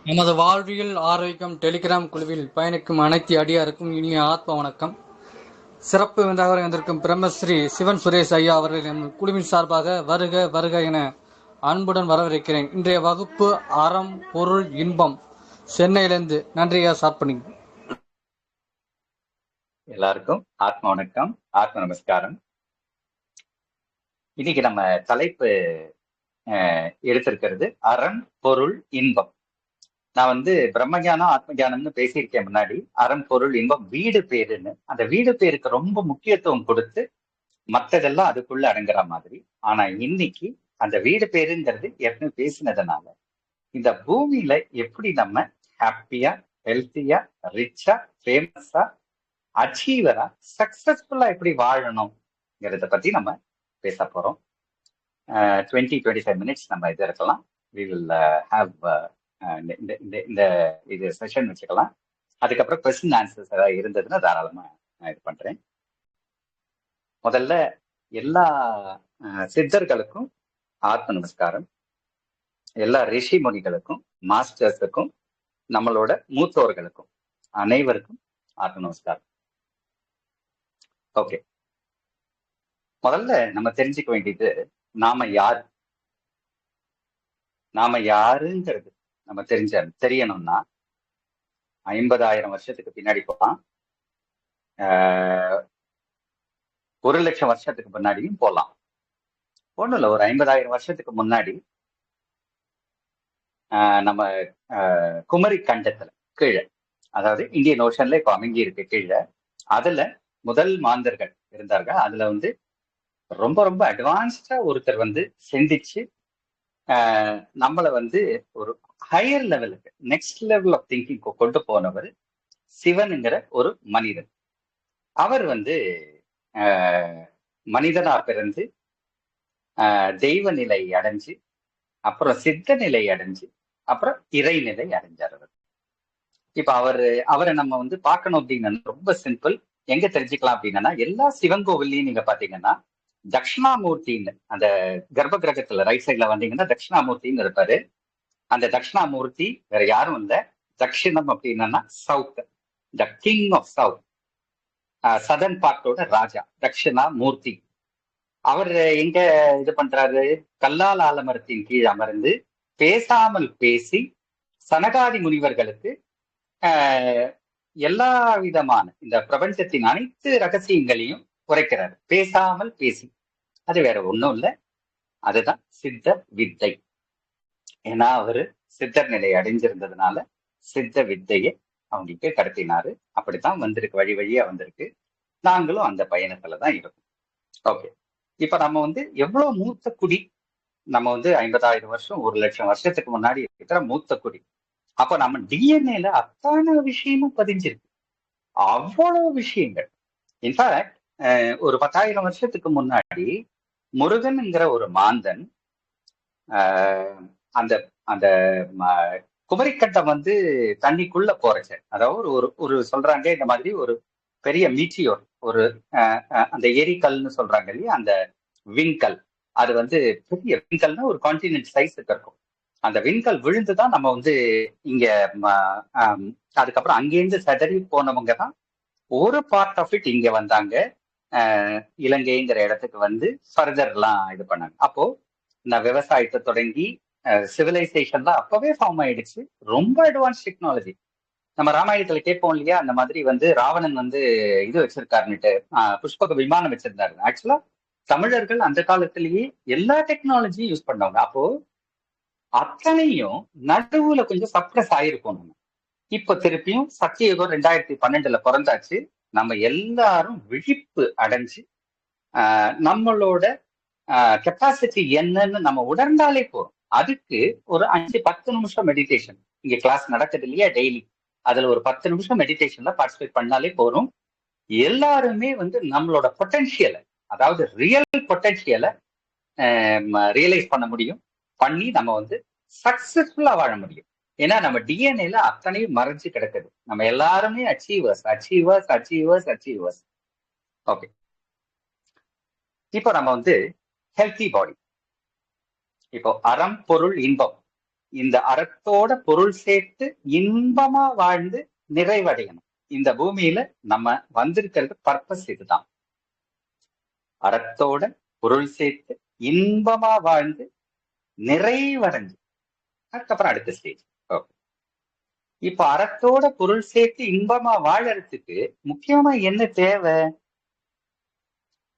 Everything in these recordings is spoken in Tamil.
நமது வாழ்வியல் ஆரோக்கியம் டெலிகிராம் குழுவில் பயணிக்கும் அனைத்து அடியாருக்கும் இனிய ஆத்ம வணக்கம். சிறப்பு விருந்தாக வந்திருக்கும் பிரம்மஸ்ரீ சிவன் சுரேஷ் ஐயா அவர்கள் என் குழுவின் சார்பாக வருக வருக என அன்புடன் வரவேற்கிறேன். இன்றைய வகுப்பு அறம் பொருள் இன்பம். சென்னையிலிருந்து நன்றியா ஸ்டார்ட் பண்ணி. எல்லாருக்கும் ஆத்ம வணக்கம், ஆத்ம நமஸ்காரம். இன்னைக்கு நம்ம தலைப்பு எடுத்திருக்கிறது அறம் பொருள் இன்பம். நான் பிரம்மஞானம் ஆத்ம ஞானம்னு பேசியிருக்கேன் முன்னாடி. அறம் பொருள் இன்பம் வீடு பேருன்னு. அந்த வீடு பேருக்கு ரொம்ப முக்கியத்துவம் கொடுத்து மற்றதெல்லாம் அதுக்குள்ள அடங்குற மாதிரி. ஆனா இன்னைக்கு அந்த வீடு பேருங்கிறது ஏற்கனவே பேசினதுனால இந்த பூமியில எப்படி நம்ம ஹாப்பியா, ஹெல்த்தியா, ரிச்சா, ஃபேமஸா, அச்சீவரா, சக்சஸ்ஃபுல்லா எப்படி வாழணும்ங்கிறத பத்தி நம்ம பேச போறோம். 20-25 மினிட்ஸ் நம்ம இது இருக்கலாம். வி வில் ஹாவ் இந்த இது செஷன் வச்சுக்கலாம். அதுக்கப்புறம் கொஸ்டின் ஆன்சர்ஸ் ஏதாவது இருந்ததுன்னா தாராளமா நான் இது பண்றேன். முதல்ல எல்லா சித்தர்களுக்கும் ஆத்ம நமஸ்காரம். எல்லா ரிஷி முனிகளுக்கும், மாஸ்டர்ஸுக்கும், நம்மளோட மூத்தோர்களுக்கும் அனைவருக்கும் ஆத்ம நமஸ்காரம். ஓகே, முதல்ல நம்ம தெரிஞ்சுக்க வேண்டியது நாம யார். நாம யாருங்கிறது நம்ம தெரியணும்னா 50,000 வருஷத்துக்கு பின்னாடி போகலாம், 1,00,000 வருஷத்துக்கு முன்னாடியும் போகலாம். ஒண்ணும் இல்லை, ஒரு 50,000 வருஷத்துக்கு முன்னாடி நம்ம குமரி கண்டத்துல கீழே, அதாவது இந்தியன் ஓஷன்ல இப்போ அமைங்கி இருக்கு கீழே, அதுல முதல் மாந்தர்கள் இருந்தார்கள். அதுல ரொம்ப ரொம்ப அட்வான்ஸ்டா ஒருத்தர் சிந்திச்சு நம்மளை ஒரு ஹையர் லெவலுக்கு, நெக்ஸ்ட் லெவல் ஆஃப் திங்கிங் கொண்டு போனவர் சிவனுங்கிற ஒரு மனிதன். அவர் மனிதனா பிறந்து தெய்வ நிலை அடைஞ்சு, அப்புறம் சித்த நிலை அடைஞ்சு, அப்புறம் இறைநிலை அடைஞ்சார் அவர். இப்ப அவரை நம்ம பார்க்கணும் அப்படின்னா ரொம்ப சிம்பிள். எங்க தெரிஞ்சுக்கலாம் அப்படின்னா, எல்லா சிவன் கோவில்லையும் நீங்க பாத்தீங்கன்னா தட்சிணாமூர்த்தின்னு, அந்த கர்ப்ப கிரகத்துல ரைட் சைட்ல வந்தீங்கன்னா தட்சிணாமூர்த்தின்னு இருப்பாரு. அந்த தட்சிணாமூர்த்தி வேற யாரும் இல்ல, தட்சிணம் அப்படின்னா south, the king of south, southern பார்ட்டோட ராஜா தட்சிணாமூர்த்தி. அவர் எங்க இது பண்றாரு, கல்லால் ஆலமரத்தின் கீழ் அமர்ந்து பேசாமல் பேசி சனகாதி முனிவர்களுக்கு எல்லா விதமான இந்த பிரபஞ்சத்தின் அனைத்து ரகசியங்களையும் குறைக்கிறார், பேசாமல் பேசி. அது வேற ஒண்ணும் இல்லை, அதுதான் சித்த வித்தை. ஏன்னா அவரு சித்தர் நிலை அடைஞ்சிருந்ததுனால சித்த வித்தையை அவங்களுக்கு கடத்தினாரு. அப்படித்தான் வந்திருக்கு, வழி வழியா வந்திருக்கு. நாங்களும் அந்த பயணத்துலதான் இருக்கோம். ஓகே, இப்ப நம்ம எவ்வளவு மூத்த குடி. நம்ம 50,000 வருஷம், 1,00,000 வருஷத்துக்கு முன்னாடி இருக்கிற மூத்த குடி. அப்ப நம்ம டிஎன்ஏல அத்தனை விஷயமும் பதிஞ்சிருக்கு, அவ்வளவு விஷயங்கள். இன்ஃபேக்ட் ஒரு 10,000 வருஷத்துக்கு முன்னாடி முருகன்ங்கிற ஒரு மாந்தன் அந்த அந்த குமரிக்கட்டம் தண்ணிக்குள்ள போறச்ச, அதாவது ஒரு சொல்றாங்க இந்த மாதிரி ஒரு பெரிய மீட்டியோர், ஒரு அந்த எரிக்கல்னு சொல்றாங்க இல்லையா, அந்த விண்கல். அது பெரிய விண்கல்னா ஒரு கான்டினென்ட் சைஸுக்கு இருக்கும். அந்த விண்கல் விழுந்துதான் நம்ம இங்க அதுக்கப்புறம் அங்கேருந்து சதறி போனவங்க தான் ஒரு பார்ட் ஆஃப் இட் இங்க வந்தாங்க, இலங்கைங்கிற இடத்துக்கு ஃபர்தர்லாம் இது பண்ணாங்க. அப்போ இந்த விவசாயத்தை தொடங்கி சிவிலைசேஷன்லாம் அப்பவே ஃபார்ம் ஆயிடுச்சு. ரொம்ப அட்வான்ஸ் டெக்னாலஜி. நம்ம ராமாயணத்துல கேட்போம் இல்லையா, அந்த மாதிரி ராவணன் இது வச்சிருக்காருன்னுட்டு, புஷ்பக விமானம் வச்சிருந்தாரு. ஆக்சுவலா தமிழர்கள் அந்த காலத்திலேயே எல்லா டெக்னாலஜியும் யூஸ் பண்ணவங்க. அப்போ அத்தனையும் நடுவுல கொஞ்சம் சப்ரஸ் ஆயிருக்கும். நம்ம இப்ப திருப்பியும் சத்தியயுகம் 2012 பிறந்தாச்சு. நம்ம எல்லாரும் விழிப்பு அடைஞ்சு நம்மளோட கெப்பாசிட்டி என்னன்னு நம்ம உணர்ந்தாலே போறோம். அதுக்கு ஒரு 5-10 நிமிஷம் மெடிடேஷன் இங்க கிளாஸ் நடக்குது இல்லையா டெய்லி, அதுல ஒரு 10 நிமிஷம் மெடிடேஷன்ல பார்ட்டிசிபேட் பண்ணாலே போறோம். எல்லாருமே நம்மளோட பொட்டன்ஷியலை, அதாவது ரியல் பொட்டன்ஷியலை ரியலைஸ் பண்ண முடியும், பண்ணி நம்ம சக்சஸ்ஃபுல்லா வாழ முடியும். ஏன்னா நம்ம டிஎன்ஏல அத்தனையும் மறைஞ்சு கிடக்குது. நம்ம எல்லாருமே achievers achievers achievers achievers. Okay, இப்போ நம்ம ஹெல்த்தி பாடி. இப்போ அறம் பொருள் இன்பம் இந்த அறத்தோட பொருள் சேர்த்து இன்பமா வாழ்ந்து நிறைவடையணும். இந்த பூமியில நம்ம வந்திருக்கிறது பர்பஸ் இதுதான். அறத்தோட பொருள் சேர்த்து இன்பமா வாழ்ந்து நிறைவடைஞ்சு அதுக்கப்புறம் அடுத்த ஸ்டேஜ். இப்ப அறத்தோட பொருள் சேர்த்து இன்பமா வாழறதுக்கு முக்கியமா என்ன தேவை?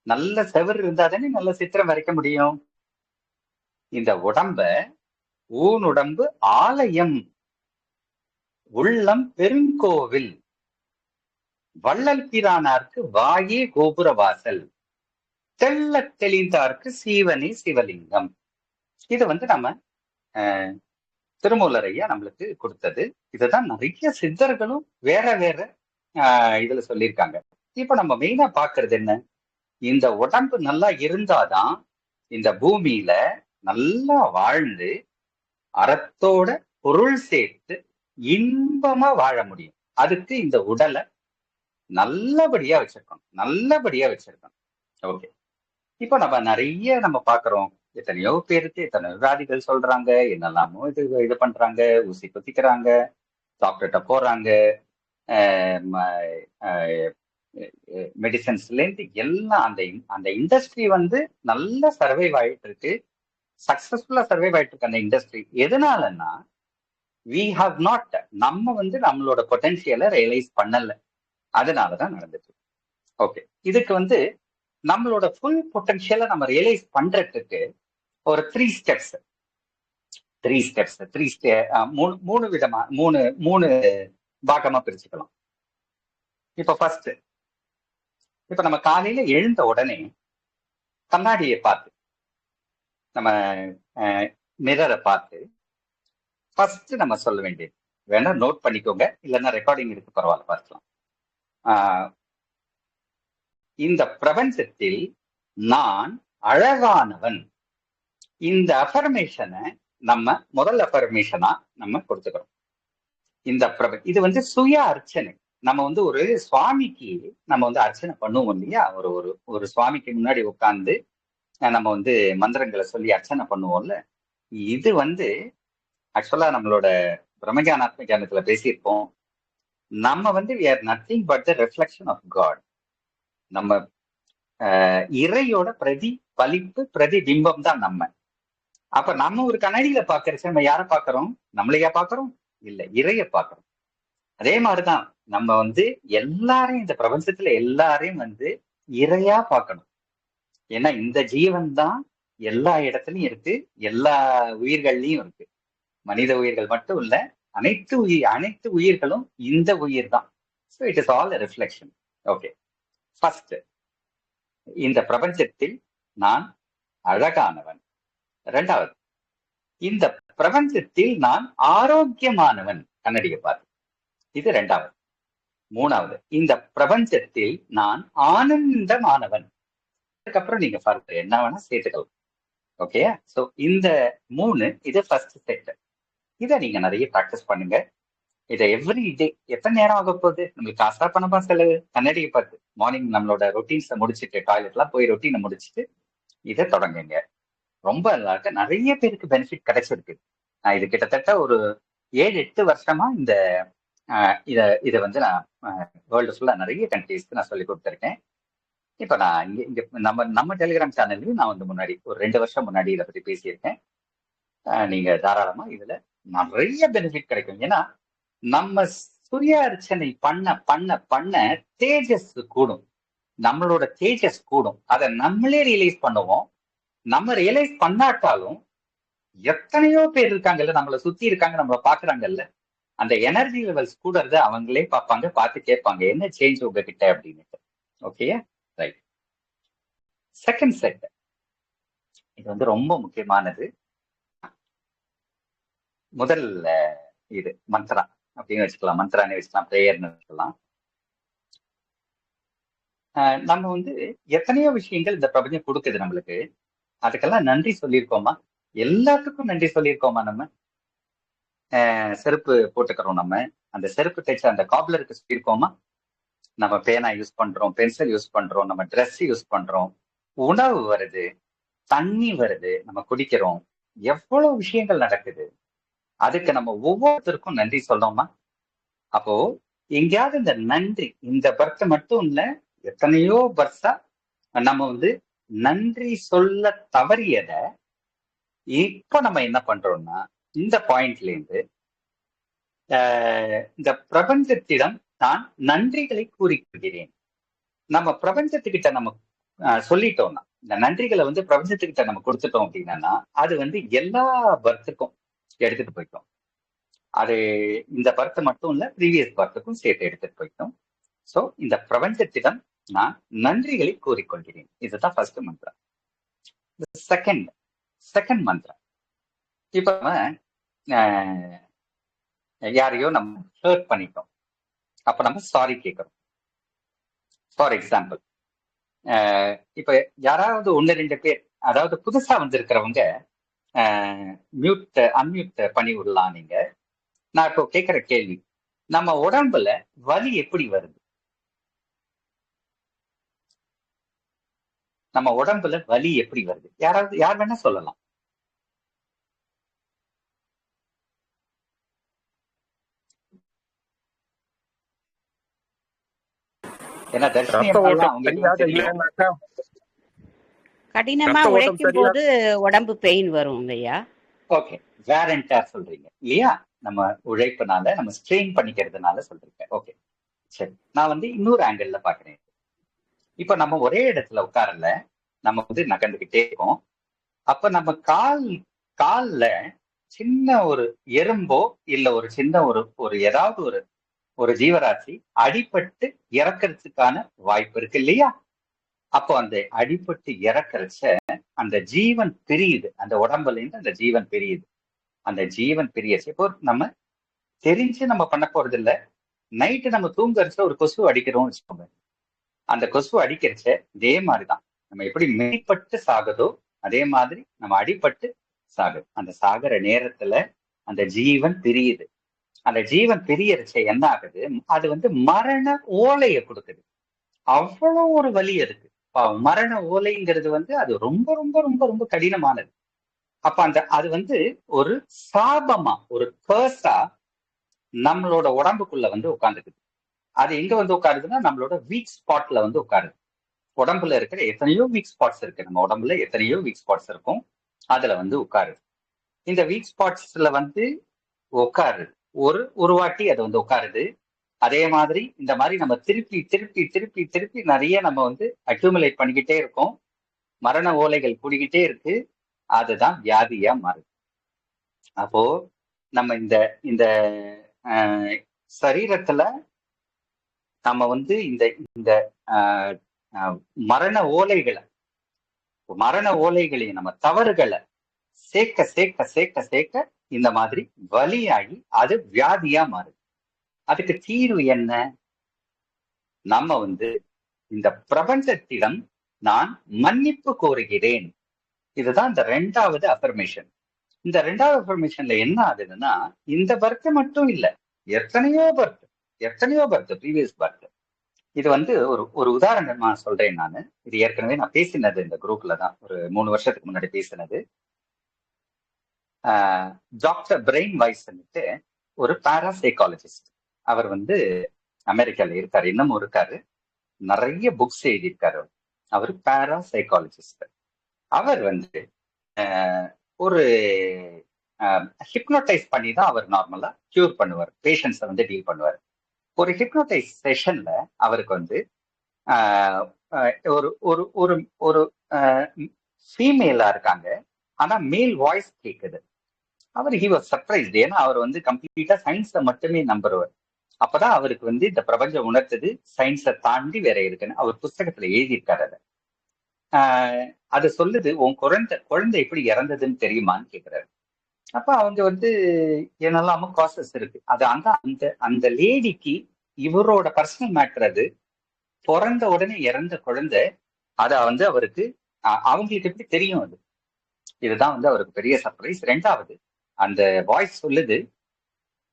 நல்ல செவர் இருந்தா தானே நல்ல சித்திரம் வரைக்க முடியும். இந்த உடம்ப ஊனுடம்பு ஆலயம், உள்ளம் பெருங்கோவில், வள்ளல் பிரானார்க்கு வாயே கோபுர வாசல், தெள்ள தெளிந்தார்க்கு சீவனே சிவலிங்கம். இது நம்ம திருமூலர் ஐயா நம்மளுக்கு கொடுத்தது. இதுதான் நிறைய சித்தர்களும் வேற வேற இதுல சொல்லியிருக்காங்க. இப்ப நம்ம மெயினா பாக்குறது என்ன? இந்த உடம்பு நல்லா இருந்தாதான் இந்த பூமியில நல்லா வாழ்ந்து அறத்தோட பொருள் சேர்த்து இன்பமா வாழ முடியும். அதுக்கு இந்த உடலை நல்லபடியா வச்சிருக்கணும். ஓகே, இப்ப நம்ம நிறைய பாக்குறோம். எத்தனையோ பேருக்கு எத்தனையோ வியாதிகள் சொல்றாங்க, என்னெல்லாமோ இது பண்றாங்க, ஊசி குத்திக்கிறாங்க, டாக்டர்கிட்ட போறாங்க, மெடிசன்ஸ்ல இருந்து எல்லாம் அந்த இண்டஸ்ட்ரி நல்ல சர்வைவ் ஆயிட்டு இருக்கு, சக்சஸ்ஃபுல்லா சர்வைவ் ஆயிட்டு இருக்கு அந்த இண்டஸ்ட்ரி. எதனாலன்னா we have not நம்ம நம்மளோட பொட்டன்ஷியலை ரியலைஸ் பண்ணல, அதனாலதான் நடந்துச்சு. ஓகே, இதுக்கு நம்மளோட ஃபுல் பொட்டன்ஷியலை நம்ம ரியலைஸ் பண்றதுக்கு ஒரு 3 ஸ்டெப்ஸ் மூணு விதமா மூணு பாகமா பிரிச்சுக்கலாம். இப்ப ஃபர்ஸ்ட், இப்ப நம்ம காலையில எழுந்த உடனே கண்ணாடியை பார்த்து, நம்ம மிரரை பார்த்து ஃபர்ஸ்ட் நம்ம சொல்ல வேண்டியது, வேணா நோட் பண்ணிக்கோங்க, இல்லைன்னா ரெக்கார்டிங் இருக்கு, பரவாயில்ல பார்க்கலாம். இந்த பிரபஞ்சத்தில் நான் அழகானவன். இந்த அஃபர்மேஷனை நம்ம முதல் அஃபர்மேஷனா நம்ம கொடுத்துக்கிறோம். இந்த இது சுய அர்ச்சனை. நம்ம ஒரு சுவாமிக்கு நம்ம அர்ச்சனை பண்ணுவோம் இல்லையா? ஒரு சுவாமிக்கு முன்னாடி உட்கார்ந்து நம்ம மந்திரங்களை சொல்லி அர்ச்சனை பண்ணுவோம்ல. இது ஆக்சுவலா நம்மளோட பிரம்மஞான ஆத்ம ஞானத்துல பேசியிருப்போம். நம்ம we are nothing but the reflection of God. நம்ம இறையோட பிரதிபலிப்பு, பிரதிபிம்பம் தான் நம்ம. அப்ப நம்ம ஒரு கண்ணாடியில பாக்குறச்சு நம்ம யாரை பாக்குறோம்? நம்மளையா பாக்குறோம்? இல்ல, இறைய பாக்குறோம். அதே மாதிரிதான் நம்ம எல்லாரையும், இந்த பிரபஞ்சத்துல எல்லாரையும் இறையா பார்க்கணும். ஏன்னா இந்த ஜீவன் தான் எல்லா இடத்துலயும் இருக்கு, எல்லா உயிர்கள்லயும் இருக்கு. மனித உயிர்கள் மட்டும் இல்ல, அனைத்து உயிர்களும் இந்த உயிர் தான். So it is all reflection. Okay, first, இந்த பிரபஞ்சத்தில் நான் அழகானவன். இரண்டாவது, இந்த பிரபஞ்சத்தில் நான் ஆரோக்கியமானவன், கண்ணடியை பார்த்து, இது இரண்டாவது. மூணாவது, இந்த பிரபஞ்சத்தில் நான் ஆனந்தமானவன். அதுக்கப்புறம் நீங்க ஃபர்தர் என்ன வேணா சேர்த்துக்கலாம். ஓகே, ஸோ இந்த மூணு, இது ஃபர்ஸ்ட் செட். இதை நீங்க நிறைய ப்ராக்டிஸ் பண்ணுங்க. இதை எவ்ரி டே. எத்தனை நேரம் ஆக போகுது? நம்மளுக்கு காசா பணமா செலவு? கண்ணாடியை பார்த்து மார்னிங் நம்மளோட ரொட்டீன்ஸை முடிச்சுட்டு, டாய்லெட்லாம் போய் ரொட்டீனை முடிச்சுட்டு இதை தொடங்குங்க. ரொம்ப நல்லா நிறைய பேருக்கு பெனிஃபிட் கிடைச்சிருக்கு. நான் இது கிட்டத்தட்ட ஒரு 7-8 வருஷமா இதை நான் வேர்ல்டு ஃபுல்லா நிறைய கண்ட்ரீஸ்க்கு நான் சொல்லி கொடுத்துருக்கேன். இப்ப நான் இங்க நம்ம டெலிகிராம் சேனல்லையும் நான் முன்னாடி ஒரு 2 வருஷம் முன்னாடி இதை பத்தி பேசியிருக்கேன். நீங்க தாராளமா இதுல நிறைய பெனிஃபிட் கிடைக்கும். ஏன்னா நம்ம சூரிய அர்ச்சனை பண்ண பண்ண பண்ண தேஜஸ் கூடும், நம்மளோட தேஜஸ் கூடும். அதை நம்மளே ரியலைஸ் பண்ணுவோம். நம்ம ரியலைஸ் பண்ணாட்டாலும் எத்தனையோ பேர் இருக்காங்கல்ல, நம்மளை சுத்தி இருக்காங்க, நம்மளை பாக்குறாங்கல்ல, அந்த எனர்ஜி லெவல்ஸ் கூடறத அவங்களே பார்ப்பாங்க, பார்த்து கேட்பாங்க, என்ன சேஞ்ச் உங்ககிட்ட அப்படின்னு. Okay, right. செகண்ட் செட், இது ரொம்ப முக்கியமானது. முதல்ல இது மந்த்ரா அப்படின்னு வச்சுக்கலாம், மந்த்ரான்னு வச்சுக்கலாம், பிரேயர்னு வச்சுக்கலாம். நம்ம எத்தனையோ விஷயங்கள் இந்த பிரபஞ்சம் கொடுக்குது நம்மளுக்கு. அதுக்கெல்லாம் நன்றி சொல்லியிருக்கோமா? எல்லாத்துக்கும் நன்றி சொல்லியிருக்கோமா? நம்ம செருப்பு போட்டுக்கிறோம், நம்ம அந்த செருப்பு தைச்ச அந்த காப்லருக்கு சொல்லியிருக்கோமா? நம்ம பேனா யூஸ் பண்றோம், பென்சில் யூஸ் பண்றோம், நம்ம ட்ரெஸ் யூஸ் பண்றோம், உணவு வருது, தண்ணி வருது, நம்ம குடிக்கிறோம், எவ்வளவு விஷயங்கள் நடக்குது. அதுக்கு நம்ம ஒவ்வொருத்தருக்கும் நன்றி சொல்றோமா? அப்போ எங்கேயாவது இந்த நன்றி, இந்த பர்த் மட்டும் இல்ல, எத்தனையோ பர்த்தா நம்ம வந்து நன்றி சொல்ல தவறியத இப்ப நம்ம என்ன பண்றோம்னா, இந்த பாயிண்ட்ல இருந்து இந்த பிரபஞ்சத்திடம் நான் நன்றிகளை கூறிக்கொள்கிறேன். நம்ம பிரபஞ்சத்துக்கிட்ட நம்ம சொல்லிட்டோம்னா, இந்த நன்றிகளை வந்து பிரபஞ்சத்துக்கிட்ட நம்ம கொடுத்துட்டோம் அப்படின்னா, அது வந்து எல்லா பர்த்துக்கும் எடுத்துட்டு போயிட்டோம். அது இந்த பர்த் மட்டும் இல்ல, ப்ரீவியஸ் பர்த்துக்கும் சேர்த்து எடுத்துட்டு போயிட்டோம். சோ இந்த பிரபஞ்சத்திடம் நான் நன்றிகளை கூறிக்கொள்கிறேன். இதுதான் first Mantra. Second second Mantra. இப்ப யாரையோ நம்ம ஹர்ட் பண்ணிட்டோம். அப்ப நம்ம சாரி கேட்கிறோம். ஃபார் எக்ஸாம்பிள், இப்ப யாராவது ஒன்னு ரெண்டு பேர், அதாவது புதுசா வந்திருக்கிறவங்க அன்மியூட் பண்ணி விடலாம் நீங்க. நான் இப்போ கேட்கிற கேள்வி, நம்ம உடம்புல வலி எப்படி வருது? நம்ம உடம்புல வலி எப்படி வருது? யார் வேணா சொல்லலாம். ஏன்னா தர்ஷினி அவங்களுக்கு தெரியும். கடினமா உழைக்கும் போது உடம்பு பெயின் வரும் ஐயா. ஓகே, வேர் அண்ட் டேர் சொல்றீங்க இல்லையா? நம்ம உழைப்புனால, நம்ம ஸ்ட்ரெயின் பண்ணிக்கிறதுனால சொல்றீங்க. ஓகே, சரி. நான் வந்து இன்னொரு ஆங்கிள் பாக்குறேன். இப்ப நம்ம ஒரே இடத்துல உட்காரல, நம்ம வந்து நகர்ந்துகிட்டே இருக்கோம். அப்ப நம்ம கால்ல சின்ன ஒரு எறும்போ இல்ல ஒரு சின்ன ஒரு ஏதாவது ஒரு ஜீவராசி அடிபட்டு இறக்கிறதுக்கான வாய்ப்பு இருக்கு இல்லையா? அப்போ அந்த அடிபட்டு இறக்கிறச்ச அந்த ஜீவன் பிரியுது, அந்த உடம்புல இருந்து அந்த ஜீவன் பிரியுது. அந்த ஜீவன் பிரியச்சு இப்போ நம்ம தெரிஞ்சு நம்ம பண்ண போறது இல்ல. நைட்டு நம்ம தூங்குறச்ச ஒரு கொசு அடிக்கிறோம்னு வச்சுக்கோங்க. அந்த கொசு அடிக்கிறச்ச இதே மாதிரிதான், நம்ம எப்படி மெய்ப்பட்டு சாகுதோ அதே மாதிரி நம்ம அடிபட்டு சாகுது. அந்த சாகுற நேரத்துல அந்த ஜீவன் பிரியுது. அந்த ஜீவன் பிரியறச்ச என்ன ஆகுது? அது வந்து மரண ஓலைய கொடுக்குது. அவ்வளவு ஒரு வலி அதுக்கு. மரண ஓலைங்கிறது வந்து அது ரொம்ப ரொம்ப ரொம்ப ரொம்ப கடினமானது. அப்ப அது வந்து ஒரு சாபமா, ஒரு கர்ஸா நம்மளோட உடம்புக்குள்ள வந்து உட்கார்ந்துக்குது. அது எங்க வந்து உட்காருதுன்னா, நம்மளோட வீக் ஸ்பாட்ல வந்து உட்காருது. உடம்புல இருக்கிற எத்தனையோ வீக் ஸ்பாட்ஸ் இருக்கு, நம்ம உடம்புல எத்தனையோ வீக் ஸ்பாட்ஸ் இருக்கும், அதுல வந்து உட்காருது. இந்த வீக் ஸ்பாட்ஸ்ல வந்து உட்காருது. ஒரு வாட்டி அது வந்து உட்காருது. அதே மாதிரி இந்த மாதிரி நம்ம திருப்பி திருப்பி திருப்பி திருப்பி நிறைய நம்ம வந்து அக்யூமுலேட் பண்ணிக்கிட்டே இருக்கோம். மரண ஓலைகள் கூடிக்கிட்டே இருக்கு. அதுதான் வியாதியா மாறுது. அப்போ நம்ம இந்த இந்த சரீரத்துல நம்ம வந்து இந்த இந்த மரண ஓலைகளை நம்ம தவறுகளை சேர்க்க சேர்க்க சேர்க்க சேர்க்க இந்த மாதிரி வலியாகி அது வியாதியா மாறுது. அதுக்கு தீர்வு என்ன? நம்ம வந்து இந்த பிரபஞ்சத்திடம் நான் மன்னிப்பு கோருகிறேன். இதுதான் இந்த 2வது அஃபர்மேஷன். இந்த 2வது அஃபர்மேஷன்ல என்ன ஆகுதுன்னா, இந்த பர்த் மட்டும் இல்ல, எத்தனையோ பர்த் ப்ரீவியஸ் பர்த். இது வந்து ஒரு உதாரணமா சொல்றேன் நானு. இது ஏற்கனவே நான் பேசினது இந்த குரூப்ல தான், ஒரு 3 வருஷத்துக்கு முன்னாடி பேசினது. டாக்டர் பிரெயின் வைஸ்ன்னுட்டு ஒரு பாராசைக்காலஜிஸ்ட். அவர் வந்து அமெரிக்கால இருக்காரு, இன்னமும் இருக்காரு. நிறைய புக்ஸ் எழுதியிருக்காரு. அவர் பாராசைக்காலஜிஸ்ட். அவர் வந்து ஒரு ஹிப்னோடைஸ் பண்ணி தான் அவர் நார்மலா கியூர் பண்ணுவார், பேஷண்ட்ஸை வந்து டீல் பண்ணுவார். ஒரு ஹிப்னோடைஸ் செஷன்ல அவருக்கு வந்து ஒரு ஒரு ஒரு ஒரு ஃபீமேலா இருக்காங்க, ஆனா மேல் வாய்ஸ் கேட்குது. அவர் ஹி வாஸ் சர்ப்ரைஸ்ட். ஏன்னா அவர் வந்து கம்ப்ளீட்டா சயின்ஸை மட்டுமே நம்புறவர். அப்பதான் அவருக்கு வந்து இந்த பிரபஞ்சம் உணர்த்தது சயின்ஸை தாண்டி வேற இருக்குன்னு அவர் புஸ்தகத்துல எழுதியிருக்காரு. அதை அது சொல்லுது, உன் குழந்தை எப்படி இறந்ததுன்னு தெரியுமான்னு கேட்கிறாரு. அப்ப அவங்க வந்து என்னெல்லாமோ ப்ராசஸ் இருக்கு. அது அந்த லேடிக்கு இவரோட பர்சனல் மேட்டர். அது பிறந்த உடனே இறந்த குழந்தை. அத வந்து அவருக்கு அவங்களுக்கு எப்படி தெரியும்? அது இதுதான் வந்து அவருக்கு பெரிய சர்ப்ரைஸ். 2வது, அந்த வாய்ஸ் சொல்லுது,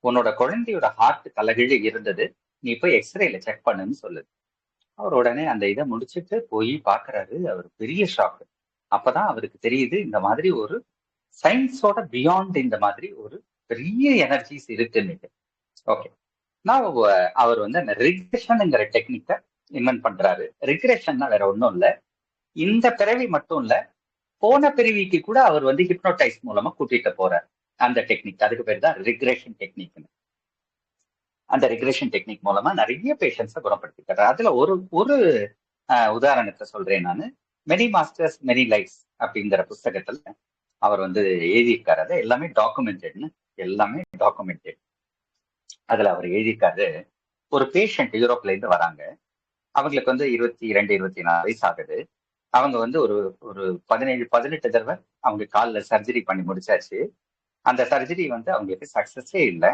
உன்னோட குழந்தையோட ஹார்ட் தலைகீழ இருந்தது, நீ போய் எக்ஸ்ரேல செக் பண்ணுன்னு சொல்லுது. அவர் உடனே அந்த இதை முடிச்சுட்டு போய் பாக்குறாரு. அவர் பெரிய ஷாக். அப்பதான் அவருக்கு தெரியுது, இந்த மாதிரி ஒரு சயின்ஸோட பியாண்ட் இந்த மாதிரி ஒரு பெரிய எனர்ஜிஸ் இருக்குன்னு. ஓகே, நான் அவர் வந்து அந்த ரிக்ரெஷன்ங்கிற டெக்னிக்கை இன்வென்ட் பண்றாரு. ரிக்ரெஷன்னா வேற ஒன்றும் இல்லை, இந்த பிறவி மட்டும் இல்ல, போன பிறவிக்கு கூட அவர் வந்து ஹிப்னோடைஸ் மூலமா கூட்டிட்டு போறார். அந்த டெக்னிக், அதுக்கு பேர் தான் ரிக்ரெஷன் டெக்னிக்னு. அந்த ரிக்ரெஷன் டெக்னிக் மூலமா நிறைய பேஷண்ட்ஸை குணப்படுத்திக்கிறார். அதுல ஒரு ஒரு உதாரணத்தை சொல்றேன் நான். மெனி மாஸ்டர்ஸ் மெனி லைஃப்ஸ் அப்படிங்கிற புஸ்தகத்துல அவர் வந்து எழுதியிருக்காரு. அது எல்லாமே டாக்குமெண்டட்னு, எல்லாமே டாக்குமெண்டட். அதுல அவர் எழுதியிருக்காரு, ஒரு பேஷண்ட் யூரோப்ல இருந்து வராங்க. அவங்களுக்கு வந்து 22, 24 வயசு ஆகுது. அவங்க வந்து ஒரு ஒரு 17-18 தடவை அவங்க காலில் சர்ஜரி பண்ணி முடிச்சாச்சு. அந்த சர்ஜரி வந்து அவங்களுக்கு சக்சஸே இல்லை.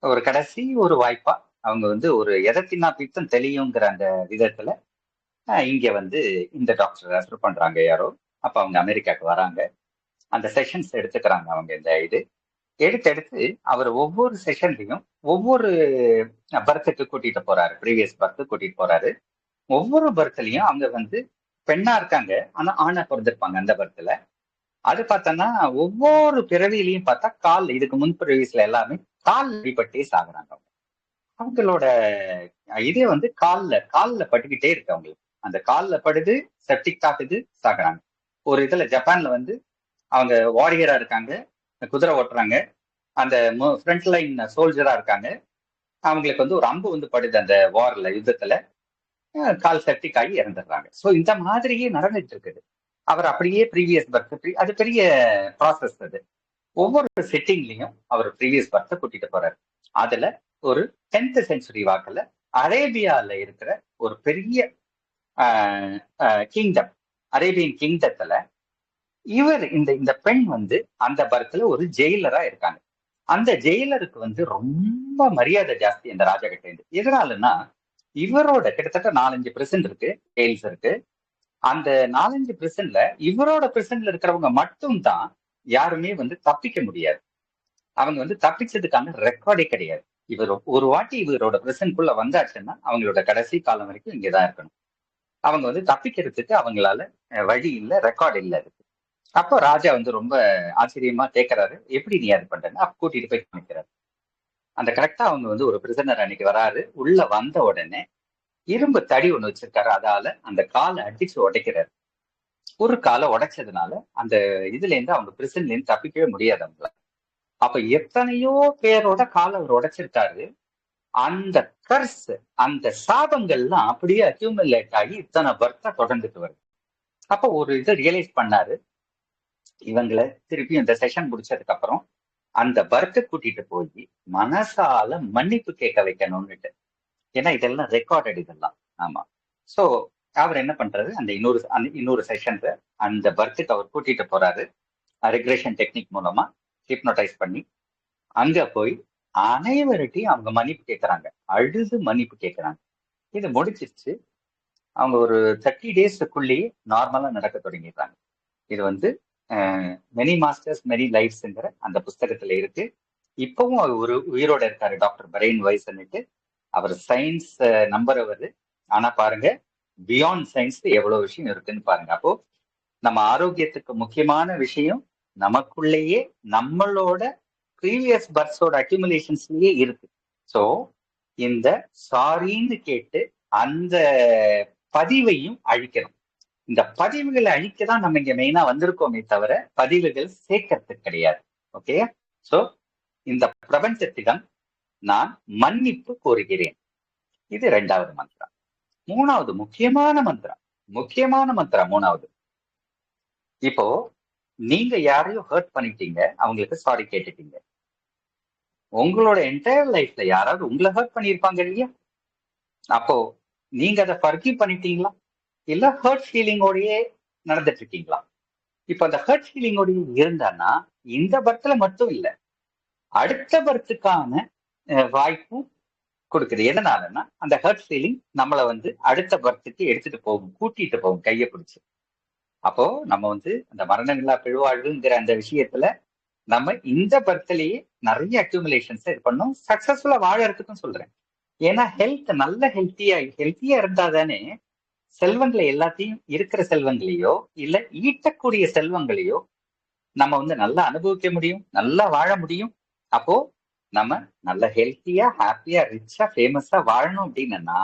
ஒரு கடைசி ஒரு வாய்ப்பா அவங்க வந்து ஒரு எதை தின்னா பித்தம் தெளியுங்கிற அந்த விதத்துல இங்க வந்து இந்த டாக்டர் ரெஃபர் பண்றாங்க யாரோ. அப்ப அவங்க அமெரிக்காவுக்கு வராங்க. அந்த செஷன்ஸ் எடுத்துக்கிறாங்க. அவங்க இந்த இது எடுத்து அவர் ஒவ்வொரு செஷன்லையும் ஒவ்வொரு பர்த்துக்கு கூட்டிட்டு போறாரு, ப்ரீவியஸ் பர்த்து கூட்டிட்டு போறாரு. ஒவ்வொரு பர்த்லயும் அவங்க வந்து பெண்ணா இருக்காங்க, ஆனா ஆணா பிறந்திருப்பாங்க அந்த பர்த்ல. அது பார்த்தோன்னா ஒவ்வொரு பிறவிலையும் பார்த்தா கால், இதுக்கு முன் பிறவிஸ்ல எல்லாமே கால் அடிபட்டே சாகுறாங்க. அவங்களோட இதே வந்து கால்ல பட்டுக்கிட்டே இருக்கு அவங்களுக்கு. அந்த கால்ல படுது, செப்டிக் தாக்குது, சாகுறாங்க. ஒரு இதுல ஜப்பான்ல வந்து அவங்க வாரியரா இருக்காங்க, குதிரை ஓட்டுறாங்க, அந்த ஃப்ரண்ட் லைன் சோல்ஜரா இருக்காங்க. அவங்களுக்கு வந்து ஒரு அம்பு வந்து படுது அந்த வார்ல, யுத்தத்துல, கால் செப்டிக் ஆகி இறந்துடுறாங்க. ஸோ இந்த மாதிரியே நடந்துட்டு இருக்குது. அவர் அப்படியே ப்ரீவியஸ் பர்த், அது பெரிய ப்ராசஸ். அது ஒவ்வொரு செட்டிங்லயும் அவர் ப்ரீவியஸ் பர்த்தை கூட்டிட்டு போறாரு. அதுல ஒரு 10th செஞ்சுரி வாக்குல அரேபியால இருக்கிற ஒரு பெரிய கிங்டம், அரேபியன் கிங்டத்துல இவர் இந்த பெண் வந்து அந்த பர்த்ல ஒரு ஜெயிலரா இருக்காங்க. அந்த ஜெயிலருக்கு வந்து ரொம்ப மரியாதை ஜாஸ்தி அந்த ராஜா கிட்ட இருந்து. எதனாலன்னா இவரோட கிட்டத்தட்ட 4-5 பிரிசன் இருக்கு, ஜெயில்ஸ் இருக்கு. அந்த 4-5 பிரிசன்ல இவரோட பிரிசன்ல இருக்கிறவங்க மட்டும் தான் யாருமே வந்து தப்பிக்க முடியாது. அவங்க வந்து தப்பிச்சதுக்கான ரெக்கார்டே கிடையாது. இவர் ஒரு வாட்டி இவரோட பிரிசனுக்குள்ள வந்தாச்சுன்னா அவங்களோட கடைசி காலம் வரைக்கும் இங்கதான் இருக்கணும். அவங்க வந்து தப்பிக்கிறதுக்கு அவங்களால வழி இல்லை, ரெக்கார்டு இல்லை அதுக்கு. அப்போ ராஜா வந்து ரொம்ப ஆச்சரியமா கேட்கிறாரு, எப்படி நீ அது பண்றேன்னு. அப்ப கூட்டிட்டு போய் காமிக்கிறாரு. அந்த கரெக்டா அவங்க வந்து ஒரு பிரிசனர் அன்னைக்கு வராரு. உள்ள வந்த உடனே இரும்பு தடி ஒண்ணு வச்சிருக்காரு, அதால அந்த காலை அடிச்சு உடைக்கிறாரு. ஒரு காலை உடைச்சதுனால அந்த இதுல இருந்து அவங்க பிரிசன்ல இருந்து தப்பிக்கவே முடியாது அவங்கள. அப்ப எத்தனையோ பேரோட காலை அவர் உடைச்சிருக்காரு. அந்த கர்ஸ், அந்த சாபங்கள்லாம் அப்படியே அக்யூமுலேட் ஆகி இத்தனை பர்த்தா தொடர்ந்துட்டு வருது. அப்ப ஒரு இதை ரியலைஸ் பண்ணாரு, இவங்களை திருப்பி இந்த செஷன் முடிச்சதுக்கு அப்புறம் அந்த பர்த்தை கூட்டிட்டு போய் மனசால மன்னிப்பு கேட்க வைக்கணும்னுட்டு. ஏன்னா இதெல்லாம் ரெக்கார்டட், இதெல்லாம். ஆமா. சோ அவர் என்ன பண்றாரு, அந்த இன்னொரு செஷன்ல அந்த பர்த்துக்கு அவர் கூட்டிட்டு போறாரு. ரிக்ரெஷன் டெக்னிக் மூலமா ஹிப்னோடைஸ் பண்ணி அங்க போய் அனைவர்கிட்டையும் அவங்க மன்னிப்பு கேட்கறாங்க, அழுது மன்னிப்பு கேட்கறாங்க. இது முடிச்சிருச்சு. அவங்க ஒரு 30 டேஸ்க்குள்ளேயே நார்மலா நடக்க தொடங்கிடுறாங்க. இது வந்து மெனி மாஸ்டர்ஸ் மெனி லைஃப்ஸ்ங்கிற அந்த புஸ்தகத்துல இருக்கு. இப்பவும் அவர் ஒரு உயிரோட இருக்காரு, டாக்டர் பிரெயின் வைஸ்ன்னுட்டு. அவர் சயின்ஸ் நம்புறவர். ஆனா பாருங்க, பியாண்ட் சயின்ஸ் எவ்வளவு விஷயம் இருக்குன்னு பாருங்க. அப்போ நம்ம ஆரோக்கியத்துக்கு முக்கியமான விஷயம் நமக்குள்ளேயே நம்மளோட ப்ரீவியஸ் பர்த்ஸோட அக்யூமுலேஷன்ஸ்லயே இருக்கு. ஸோ இந்த சாரின்னு கேட்டு அந்த பதிவையும் அழிக்கணும். இந்த பதிவுகளை அழிக்கதான் நம்ம இங்க மெயினா வந்திருக்கோமே தவிர பதிவுகள் சேர்க்கறதுக்கு கிடையாது. ஓகே. சோ இந்த பிரபஞ்சத்திடம் நான் மன்னிப்பு கோருகிறேன். இது 2வது மந்திரம். 3வது முக்கியமான மந்திரம் 3வது. இப்போ நீங்க யாரையும் ஹர்ட் பண்ணிட்டீங்க, அவங்களுக்கு சாரி கேட்டுட்டீங்க. உங்களோட என்டையர் லைஃப்ல யாராவது உங்களை ஹர்ட் பண்ணியிருப்பாங்க இல்லையா? அப்போ நீங்க அதை ஃபர்கிவ் பண்ணிட்டீங்களா, இல்ல ஹர்ட் ஃபீலிங்கோடயே நடந்துட்டு இருக்கீங்களா? இப்ப அந்த ஹர்ட் ஃபீலிங்கோடயே இருந்தான்னா இந்த பர்த்ல மட்டும் இல்ல, அடுத்த பர்த்துக்கான வாய்ப்பும் கொடுக்குது. எதனாலன்னா அந்த ஹர்ட் ஃபீலிங் நம்மளை வந்து அடுத்த பர்த்துக்கு எடுத்துட்டு போகும், கூட்டிட்டு போகும் கையை பிடிச்சு. அப்போ நம்ம வந்து அந்த மரணமில்லா பிழ்வாழ்வுங்கிற அந்த விஷயத்துல நம்ம இந்த பர்த்லயே நிறைய அக்யூமுலேஷன்ஸ் இது பண்ணும். சக்சஸ்ஃபுல்லா வாழறதுக்கும் சொல்றேன். ஏன்னா ஹெல்த் நல்ல ஹெல்த்தியா இருந்தா தானே செல்வங்களை எல்லாத்தையும், இருக்கிற செல்வங்களையோ இல்ல ஈட்டக்கூடிய செல்வங்களையோ நம்ம வந்து நல்லா அனுபவிக்க முடியும், நல்லா வாழ முடியும். அப்போ நம்ம நல்ல ஹெல்த்தியா, ஹாப்பியா, ரிச்சா, ஃபேமஸா வாழணும் அப்படின்னா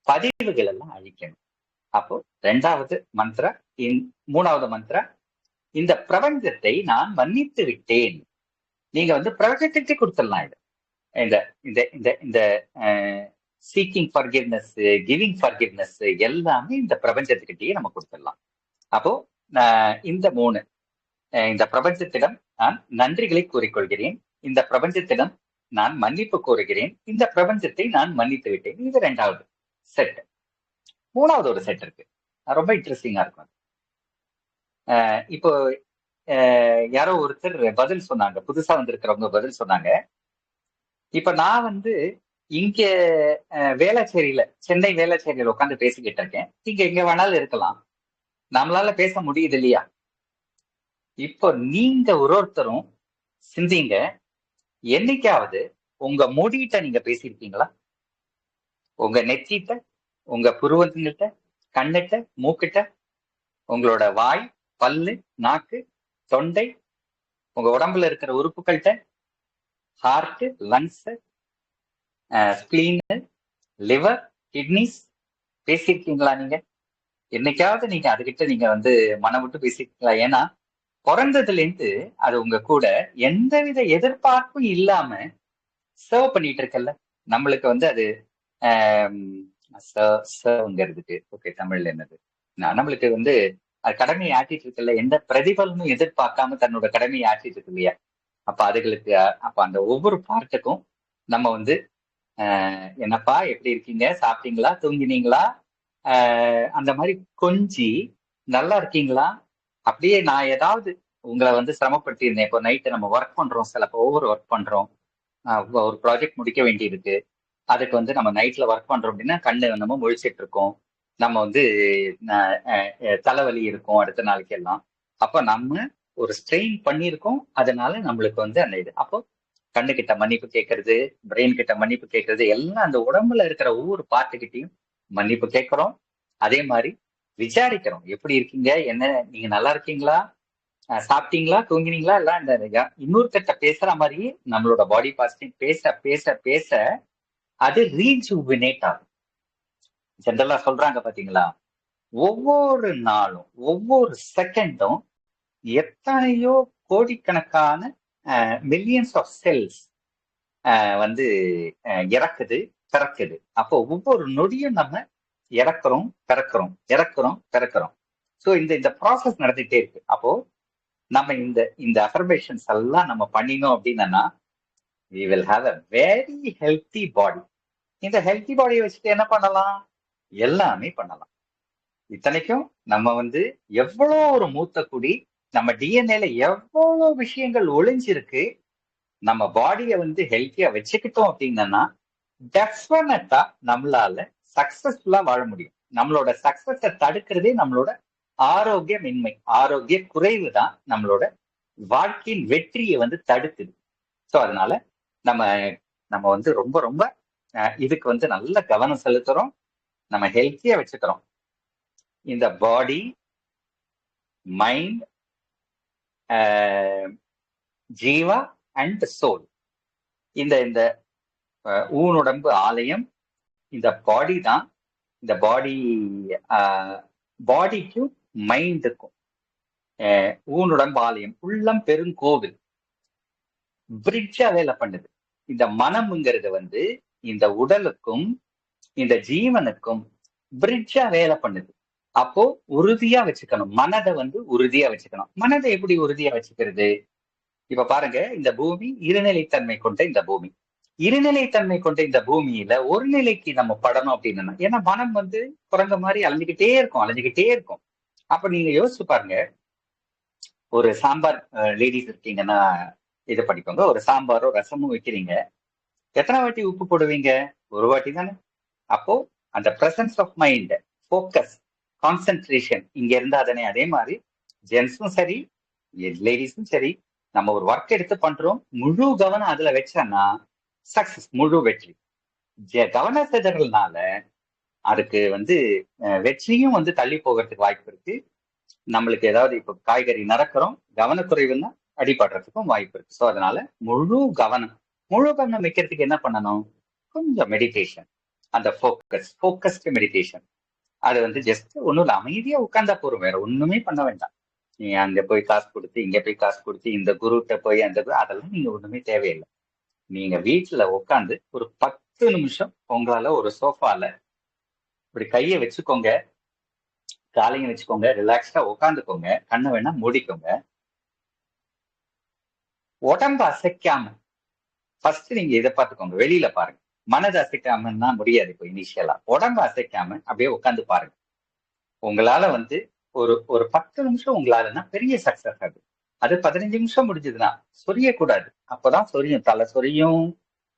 பதிவுகள் எல்லாம் அழிக்கணும். அப்போ 2வது மந்த்ரா, மூணாவது மந்த்ரா, இந்த பிரபஞ்சத்தை நான் மன்னித்து விட்டேன். நீங்க வந்து பிரபஞ்சத்துக்கே கொடுத்துடலாம் இது. இந்த இந்த இந்த இந்த சீக்கிங் ஃபர்கிவ்னஸ், கிவிங் ஃபர்கிவ்னஸ் எல்லாமே இந்த பிரபஞ்சத்துக்கிட்டேயே நம்ம கொடுத்துடலாம். அப்போ இந்த 3 இந்த பிரபஞ்சத்திடம் நான் நன்றிகளை கூறிக்கொள்கிறேன், இந்த பிரபஞ்சத்திடம் நான் மன்னிப்பு கோருகிறேன், இந்த பிரபஞ்சத்தை நான் மன்னித்து விட்டேன். இது 2வது செட். 3வது ஒரு செட் இருக்கு, ரொம்ப இன்ட்ரெஸ்டிங்கா இருக்கும். இப்போ யாரோ ஒருத்தர் பதில் சொன்னாங்க, புதுசா வந்திருக்கிறவங்க பதில் சொன்னாங்க. இப்ப நான் வந்து இங்க வேளச்சேரியில, சென்னை வேளச்சேரியில உட்காந்து பேசிக்கிட்டு இருக்கேன். நீங்க எங்க வேணாலும் இருக்கலாம், நம்மளால பேச முடியுது இல்லையா? இப்போ நீங்க ஒருத்தரும் சிந்திங்க, என்னைக்காவது உங்க முடிகிட்ட நீங்க பேசியிருக்கீங்களா? உங்க நெத்திட்ட, உங்க புருவத்துங்கிட்ட, கண்ணிட்ட, மூக்கிட்ட, உங்களோட வாய், பல்லு, நாக்கு, தொண்டை, உங்க உடம்புல இருக்கிற உறுப்புகள்கிட்ட, heart, lungs, spleen, liver, kidneys பேசியிருக்கீங்களா? நீங்க என்னைக்காவது நீங்க அதுகிட்ட நீங்க வந்து மனம் விட்டு பேசியிருக்கீங்களா? ஏன்னா பிறந்ததுல இருந்து அது உங்க கூட எந்தவித எதிர்பார்ப்பும் இல்லாம சர்வ் பண்ணிட்டு இருக்கல. நம்மளுக்கு வந்து அது சர்வ்ங்கிறதுக்கு ஓகே தமிழ்ல என்னது, நம்மளுக்கு வந்து அது கடமையை ஆற்றிட்டு இருக்கல, எந்த பிரதிபலனும் எதிர்பார்க்காம தன்னோட கடமையை ஆற்றிட்டு இருக்கு இல்லையா? அப்ப அதுகளுக்கு அப்ப அந்த ஒவ்வொரு பார்ட்டுக்கும் நம்ம வந்து என்னப்பா எப்படி இருக்கீங்க, சாப்பிட்டீங்களா, தூங்கினீங்களா, அந்த மாதிரி கொஞ்சி நல்லா இருக்கீங்களா, அப்படியே நான் ஏதாவது உங்களை வந்து சிரமப்படுத்தியிருந்தேன். இப்போ நைட்டு நம்ம ஒர்க் பண்றோம், சில ஓவர் ஒர்க் பண்றோம், ஒரு ப்ராஜெக்ட் முடிக்க வேண்டியிருக்கு, அதுக்கு வந்து நம்ம நைட்ல ஒர்க் பண்றோம் அப்படின்னா கண்ணு நம்ம முழிச்சிட்டு இருக்கோம், நம்ம வந்து தலைவலி இருக்கும் அடுத்த நாளைக்கு எல்லாம். அப்ப நம்ம ஒரு ஸ்ட்ரெயின் பண்ணியிருக்கோம், அதனால நம்மளுக்கு வந்து அந்த இது. அப்போ கண்ணு கிட்ட மன்னிப்பு கேட்கறது, பிரெயின் கிட்ட மன்னிப்பு கேட்கறது, எல்லாம் அந்த உடம்புல இருக்கிற ஒவ்வொரு பார்ட்டுக்கிட்டையும் மன்னிப்பு கேட்கிறோம். அதே மாதிரி விசாரிக்கிறோம், எப்படி இருக்கீங்க, என்ன நீங்க நல்லா இருக்கீங்களா, சாப்பிட்டீங்களா, தூங்கினீங்களா, எல்லாம் இந்த இன்னொருத்தட்ட பேசுற மாதிரியே நம்மளோட பாடி பார்ட்ஸ் பேச பேச பேச அது ரீஜுவினேட் ஆகும். ஜென்ரலா சொல்றாங்க பாத்தீங்களா, ஒவ்வொரு நாளும் ஒவ்வொரு செகண்டும் எத்தனையோ கோடிக்கணக்கான மில்லியன்ஸ் ஆஃப் செல்ஸ் வந்து இறக்குது, பிறக்குது. அப்போ ஒவ்வொரு நொடியும் நம்ம இறக்குறோம், பிறக்கிறோம், இறக்குறோம், பிறக்கிறோம். ஸோ இந்த ப்ராசஸ் நடந்துகிட்டே இருக்கு. அப்போ நம்ம இந்த அஃபர்மேஷன்ஸ் எல்லாம் நம்ம பண்ணினோம் அப்படின்னா we will have a very healthy body. இந்த ஹெல்த்தி பாடியை வச்சுட்டு என்ன பண்ணலாம்? எல்லாமே பண்ணலாம். இத்தனைக்கும் நம்ம வந்து எவ்வளோ ஒரு மூத்த குடி, நம்ம டிஎன்ஏல எவ்வளவு விஷயங்கள் ஒளிஞ்சிருக்கு. நம்ம பாடியை வந்து ஹெல்த்தியா வச்சுக்கிட்டோம் அப்படின்னா டெஃபினட்டா நம்மளால சக்சஸ்ஃபுல்லா வாழ முடியும். நம்மளோட சக்சஸை தடுக்கிறதே நம்மளோட ஆரோக்கியமின்மை, ஆரோக்கிய குறைவு தான் நம்மளோட வாழ்க்கையின் வெற்றியை வந்து தடுக்குது. ஸோ அதனால நம்ம வந்து ரொம்ப ரொம்ப இதுக்கு வந்து நல்ல கவனம் செலுத்துறோம், நம்ம ஹெல்த்தியா வச்சுக்கிறோம். இந்த பாடி, மைண்ட், ஜீவா அண்ட் சோல், இந்த ஊனுடம்பு ஆலயம், இந்த பாடி தான். இந்த பாடிக்கும் மைண்டுக்கும் ஊனுடம்பு ஆலயம், உள்ளம் பெருங்கோவில், பிரிட்ஜா வேலை பண்ணுது. இந்த மனம்ங்கிறது வந்து இந்த உடலுக்கும் இந்த ஜீவனுக்கும் பிரிட்ஜா வேலை பண்ணுது. அப்போ உறுதியா வச்சுக்கணும், மனதை வந்து உறுதியா வச்சுக்கணும். மனதை எப்படி உறுதியா வச்சுக்கிறது? இப்ப பாருங்க, இந்த பூமி இருநிலைத்தன்மை கொண்ட இந்த பூமி, இருநிலைத்தன்மை கொண்ட இந்த பூமியில ஒரு நிலைக்கு நம்ம படணும் அப்படின்னா, ஏன்னா மனம் வந்து குரங்க மாதிரி அலைஞ்சுக்கிட்டே இருக்கும். அப்ப நீங்க யோசிச்சு பாருங்க, ஒரு சாம்பார் லேடிஸ் இருக்கீங்கன்னா இது பண்ணிக்கோங்க, ஒரு சாம்பாரோ ரசமும் வைக்கிறீங்க, எத்தனை வாட்டி உப்பு போடுவீங்க? ஒரு வாட்டி தானே. அப்போ அந்த presence of mind, focus, concentration இங்க இருந்தா தானே. அதே மாதிரி ஜென்ஸும் சரி லேடிஸும் சரி, நம்ம ஒரு ஒர்க் எடுத்து பண்றோம், முழு கவனம் அதுல வச்சோம்னா சக்சஸ், முழு வெற்றி. கவன சிதறல்னால அதுக்கு வந்து வெற்றியும் வந்து தள்ளி போகிறதுக்கு வாய்ப்பு இருக்கு. நம்மளுக்கு ஏதாவது இப்போ காய்கறி நறுக்கிறோம், கவனக்குறைவுன்னா அடிபடுறதுக்கும் வாய்ப்பு இருக்கு. ஸோ அதனால முழு கவனம் வைக்கிறதுக்கு என்ன பண்ணணும்? கொஞ்சம் மெடிடேஷன், அந்த ஃபோக்கஸ்டு மெடிடேஷன். அது வந்து ஜஸ்ட் ஒன்றும் இல்லை, அமைதியா உட்கார்ந்தா போறோம், வேற ஒண்ணுமே பண்ண வேண்டாம். நீ அங்க போய் காசு கொடுத்து, இங்க போய் காசு கொடுத்து, இந்த குருட்ட போய் அதெல்லாம் நீங்க ஒண்ணுமே தேவையில்லை. நீங்க வீட்டுல உட்காந்து ஒரு 10 நிமிஷம் உங்களால ஒரு சோஃபால இப்படி கையை வச்சுக்கோங்க, காலையும் வச்சுக்கோங்க, ரிலாக்ஸ்டா உட்காந்துக்கோங்க, கண்ணை வேணா மூடிக்கோங்க. உடம்பு அசைக்காம ஃபர்ஸ்ட் நீங்க இதை பார்த்துக்கோங்க, வெளியில பாருங்க. மனதை அசைக்காமன்னா முடியாது. இப்போ இனிஷியலா உடம்பு அசைக்காம அப்படியே உட்காந்து பாருங்க. உங்களால வந்து ஒரு ஒரு 10 நிமிஷம் உங்களாலன்னா பெரிய சக்சஸ் ஆகுது. அது 15 நிமிஷம் முடிஞ்சதுன்னா சொரியக்கூடாது. அப்பதான் சொரியும், தலை சொரியும்,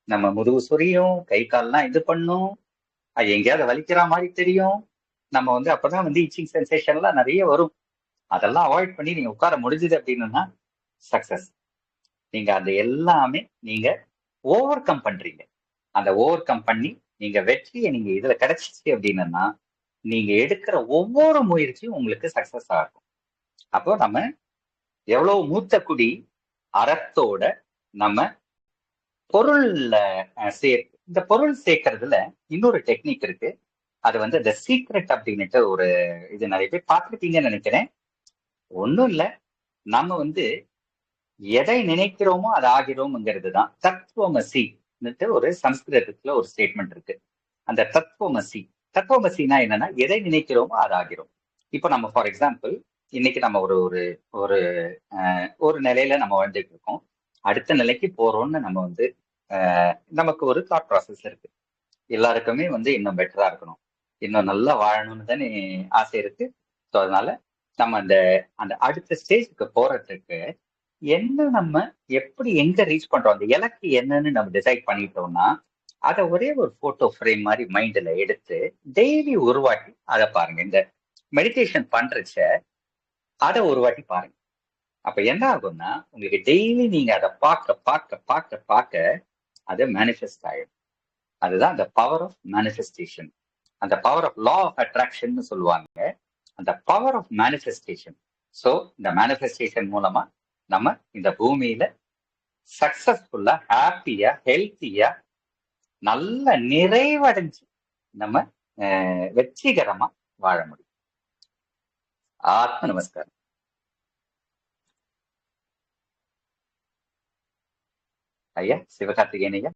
நம்ம முதுகு சொரியும், கை கால்லாம் இது பண்ணும், அது எங்கேயாவது வலிக்கிற மாதிரி தெரியும். நம்ம வந்து அப்பதான் வந்து இச்சிங் சென்சேஷன்லாம் நிறைய வரும். அதெல்லாம் அவாய்ட் பண்ணி நீங்க உட்கார முடிஞ்சது அப்படின்னா சக்சஸ். நீங்க அந்த எல்லாமே நீங்க ஓவர் கம் பண்றீங்க. அந்த ஓவர் கம் பண்ணி நீங்க வெற்றியை நீங்க இதுல கிடைச்சிச்சு அப்படின்னா நீங்க எடுக்கிற ஒவ்வொரு முயற்சியும் உங்களுக்கு சக்சஸ் ஆகும். அப்போ நம்ம எவ்வளவு மூத்த குடி அறத்தோட நம்ம பொருள்ல இந்த பொருள் சேர்க்கறதுல இன்னொரு டெக்னிக் இருக்கு. அது வந்து த சீக்ரெட் அப்படின்னுட்டு ஒரு இது நிறைய பேர் பார்த்துருப்பீங்கன்னு நினைக்கிறேன். ஒன்றும் இல்லை, நம்ம வந்து எதை நினைக்கிறோமோ அது ஆகிறோம்ங்கிறது தான். தத்துவமசின்னுட்டு ஒரு சம்ஸ்கிருதத்துல ஒரு ஸ்டேட்மெண்ட் இருக்கு. அந்த தத்துவமசினா என்னன்னா, எதை நினைக்கிறோமோ அது ஆகிறோம். இப்போ நம்ம ஃபார் எக்ஸாம்பிள் இன்னைக்கு நம்ம ஒரு ஒரு ஒரு ஒரு நிலையில நம்ம வாழ்ந்துட்டு இருக்கோம். அடுத்த நிலைக்கு போறோம்னு நம்ம வந்து நமக்கு ஒரு தாட் ப்ராசஸ் இருக்கு. எல்லாருக்குமே வந்து இன்னும் பெட்டரா இருக்கணும், இன்னும் நல்லா வாழணும்னு தானே ஆசை இருக்கு. ஸோ அதனால நம்ம அந்த அந்த அடுத்த ஸ்டேஜுக்கு போறதுக்கு என்ன, நம்ம எப்படி எங்க ரீச் பண்றோம், அந்த இலக்கு என்னன்னு நம்ம டிசைட் பண்ணிட்டோம்னா அதை ஒரே ஒரு போட்டோ ஃப்ரேம் மாதிரி மைண்ட்ல எடுத்து டெய்லி ஒரு வாட்டி அதை பாருங்க. இந்த மெடிடேஷன் பண்றச்ச அதை ஒரு வாட்டி பாருங்க. அப்ப என்ன ஆகும்னா உங்களுக்கு டெய்லி நீங்க அதை பார்க்க பார்க்க பார்க்க பார்க்க அதை மேனிஃபெஸ்ட் ஆயிடும். அதுதான் அந்த பவர் ஆஃப் மேனிஃபெஸ்டேஷன், அந்த power of law of attraction சொல்லுவாங்க, அந்த பவர் ஆஃப் மேனிஃபெஸ்டேஷன். ஸோ இந்த மேனிஃபெஸ்டேஷன் மூலமா நம்ம இந்த பூமியில சக்சஸ்ஃபுல்லா, ஹாப்பியா, ஹெல்த்தியா, நல்ல நிறைவடைஞ்சு நம்ம வெற்றிகரமா வாழ முடியும். ஆத்ம நமஸ்காரம். ஐயா சிவகார்த்திகேயன் ஐயா.